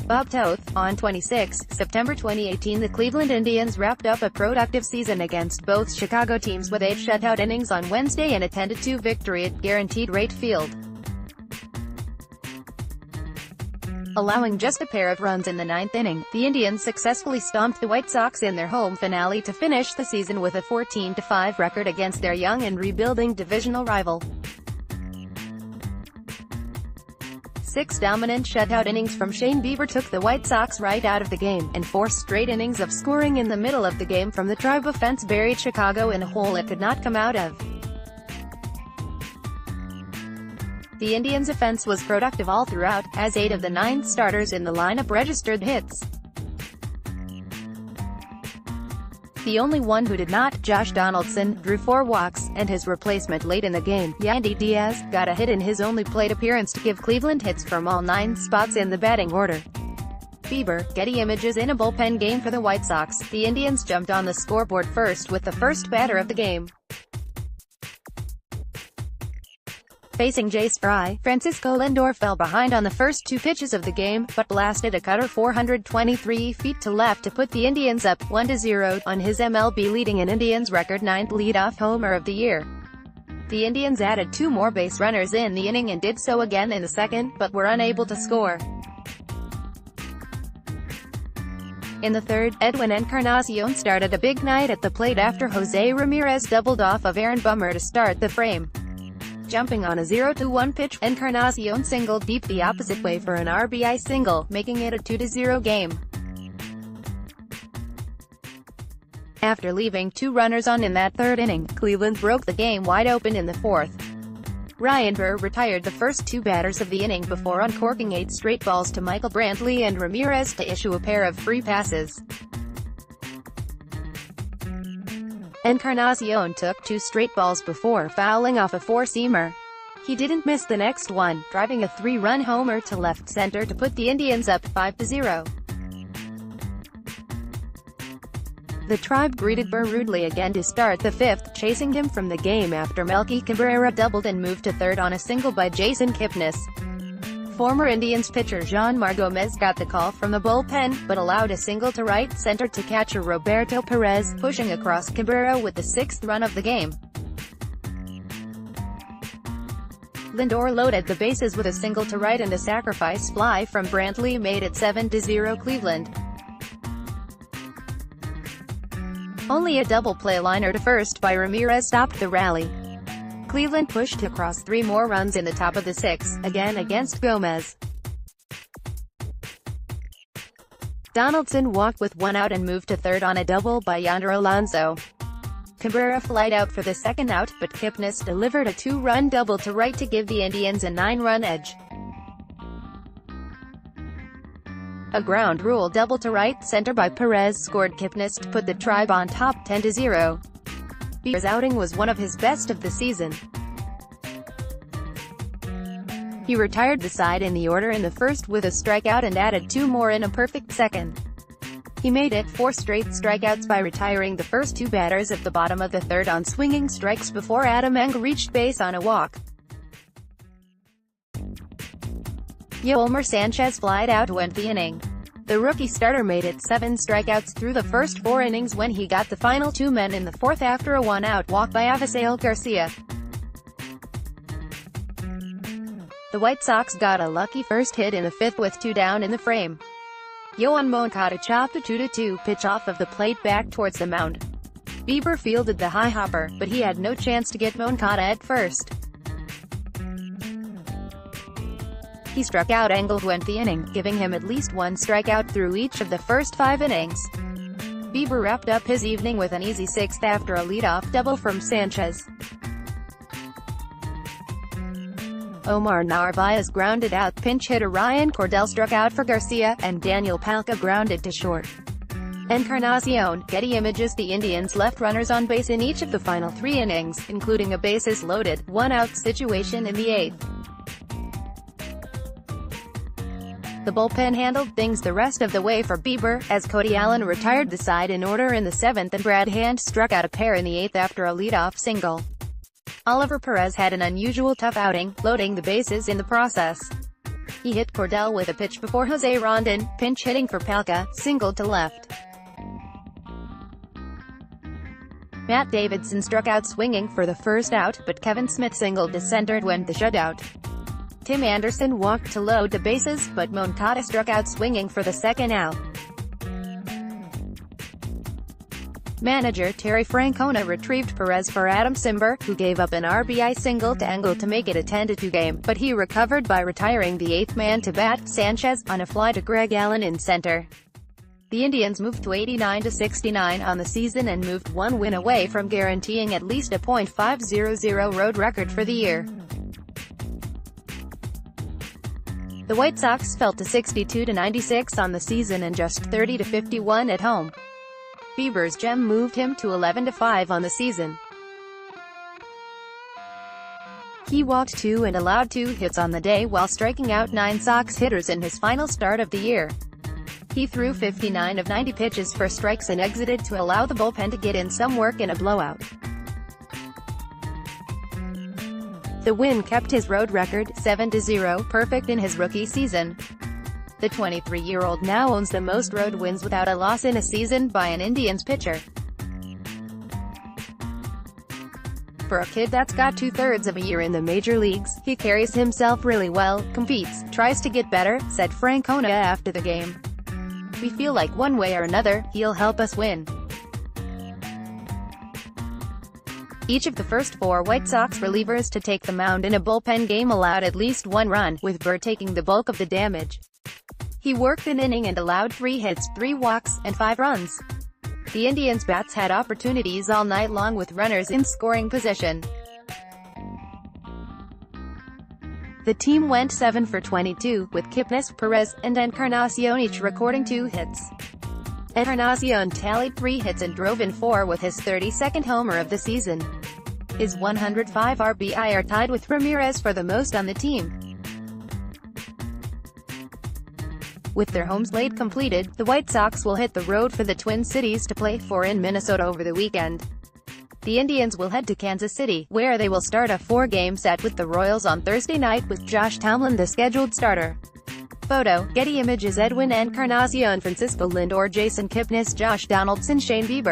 Bob Toth. On 26 September 2018, the Cleveland Indians wrapped up a productive season against both Chicago teams with 8 shutout innings on Wednesday and a 10-2 victory at Guaranteed Rate Field, allowing just a pair of runs in the 9th inning. The Indians successfully stomped the White Sox in their home finale to finish the season with a 14-5 record against their young and rebuilding divisional rival. 6 dominant shutout innings from Shane Bieber took the White Sox right out of the game, and 4 straight innings of scoring in the middle of the game from the Tribe offense buried Chicago in a hole it could not come out of. The Indians' offense was productive all throughout, as 8 of the 9 starters in the lineup registered hits. The only one who did not, Josh Donaldson, drew 4 walks, and his replacement late in the game, Yandy Diaz, got a hit in his only plate appearance to give Cleveland hits from all 9 spots in the batting order. Bieber, Getty Images. In a bullpen game for the White Sox, the Indians jumped on the scoreboard first with the first batter of the game. Facing Jay Spry, Francisco Lindor fell behind on the first 2 pitches of the game, but blasted a cutter 423 feet to left to put the Indians up 1-0 on his MLB-leading and Indians' record 9th leadoff homer of the year. The Indians added 2 more base runners in the inning and did so again in the second, but were unable to score. In the third, Edwin Encarnacion started a big night at the plate after Jose Ramirez doubled off of Aaron Bummer to start the frame. Jumping on a 0-1 pitch, Encarnacion singled deep the opposite way for an RBI single, making it a 2-0 game. After leaving 2 runners on in that third inning, Cleveland broke the game wide open in the fourth. Ryan Burr retired the first 2 batters of the inning before uncorking 8 straight balls to Michael Brantley and Ramirez to issue a pair of free passes. Encarnacion took 2 straight balls before fouling off a 4-seamer. He didn't miss the next one, driving a 3-run homer to left center to put the Indians up 5-0. The Tribe greeted Burr rudely again to start the 5th, chasing him from the game after Melky Cabrera doubled and moved to third on a single by Jason Kipnis. Former Indians pitcher Jean Margomez got the call from the bullpen, but allowed a single to right center to catcher Roberto Perez, pushing across Cabrera with the 6th run of the game. Lindor loaded the bases with a single to right and a sacrifice fly from Brantley made it 7-0 Cleveland. Only a double play liner to first by Ramirez stopped the rally. Cleveland pushed across 3 more runs in the top of the 6th, again against Gomez. Donaldson walked with 1 out and moved to third on a double by Yonder Alonso. Cabrera flied out for the 2nd out, but Kipnis delivered a 2-run double to right to give the Indians a 9-run edge. A ground rule double to right center by Perez scored Kipnis to put the Tribe on top 10-0. Bieber's outing was one of his best of the season. He retired the side in the order in the first with a strikeout and added 2 more in a perfect second. He made it 4 straight strikeouts by retiring the first 2 batters at the bottom of the third on swinging strikes before Adam Engel reached base on a walk. Yolmer Sanchez flied out to end the inning. The rookie starter made it 7 strikeouts through the first 4 innings when he got the final 2 men in the 4th after a 1-out walk by Avisail Garcia. The White Sox got a lucky first hit in the 5th with 2 down in the frame. Yoan Moncada chopped a 2-2 pitch off of the plate back towards the mound. Bieber fielded the high hopper, but he had no chance to get Moncada at first. He struck out Engel to end the inning, giving him at least 1 strikeout through each of the first 5 innings. Bieber wrapped up his evening with an easy 6th after a leadoff double from Sanchez. Omar Narvaez grounded out, pinch hitter Ryan Cordell struck out for Garcia, and Daniel Palka grounded to short. Encarnacion, Getty Images. The Indians left runners on base in each of the final 3 innings, including a bases-loaded, 1-out situation in the 8th. The bullpen handled things the rest of the way for Bieber, as Cody Allen retired the side in order in the 7th and Brad Hand struck out a pair in the 8th after a leadoff single. Oliver Perez had an unusual tough outing, loading the bases in the process. He hit Cordell with a pitch before Jose Rondon, pinch hitting for Palka, singled to left. Matt Davidson struck out swinging for the first out, but Kevin Smith singled to center to win the shutout. Tim Anderson walked to load the bases, but Moncada struck out swinging for the second out. Manager Terry Francona retrieved Perez for Adam Cimber, who gave up an RBI single to Engel to make it a 10-2 game, but he recovered by retiring the eighth man to bat, Sanchez, on a fly to Greg Allen in center. The Indians moved to 89-69 on the season and moved one win away from guaranteeing at least a .500 road record for the year. The White Sox fell to 62-96 on the season and just 30-51 at home. Bieber's gem moved him to 11-5 on the season. He walked 2 and allowed 2 hits on the day while striking out 9 Sox hitters in his final start of the year. He threw 59 of 90 pitches for strikes and exited to allow the bullpen to get in some work in a blowout. The win kept his road record, 7-0, perfect in his rookie season. The 23-year-old now owns the most road wins without a loss in a season by an Indians pitcher. For a kid that's got 2/3 of a year in the major leagues, he carries himself really well, competes, tries to get better, said Francona after the game. We feel like one way or another, he'll help us win. Each of the first 4 White Sox relievers to take the mound in a bullpen game allowed at least 1 run, with Burr taking the bulk of the damage. He worked an inning and allowed 3 hits, 3 walks, and 5 runs. The Indians' bats had opportunities all night long with runners in scoring position. The team went 7 for 22, with Kipnis, Perez, and Encarnacion each recording 2 hits. Encarnacion tallied 3 hits and drove in 4 with his 32nd homer of the season. His 105 RBI are tied with Ramirez for the most on the team. With their home slate completed, the White Sox will hit the road for the Twin Cities to play for in Minnesota over the weekend. The Indians will head to Kansas City, where they will start a 4-game set with the Royals on Thursday night with Josh Tomlin the scheduled starter. Photo, Getty Images. Edwin Encarnacion, Francisco Lindor, Jason Kipnis, Josh Donaldson, Shane Bieber.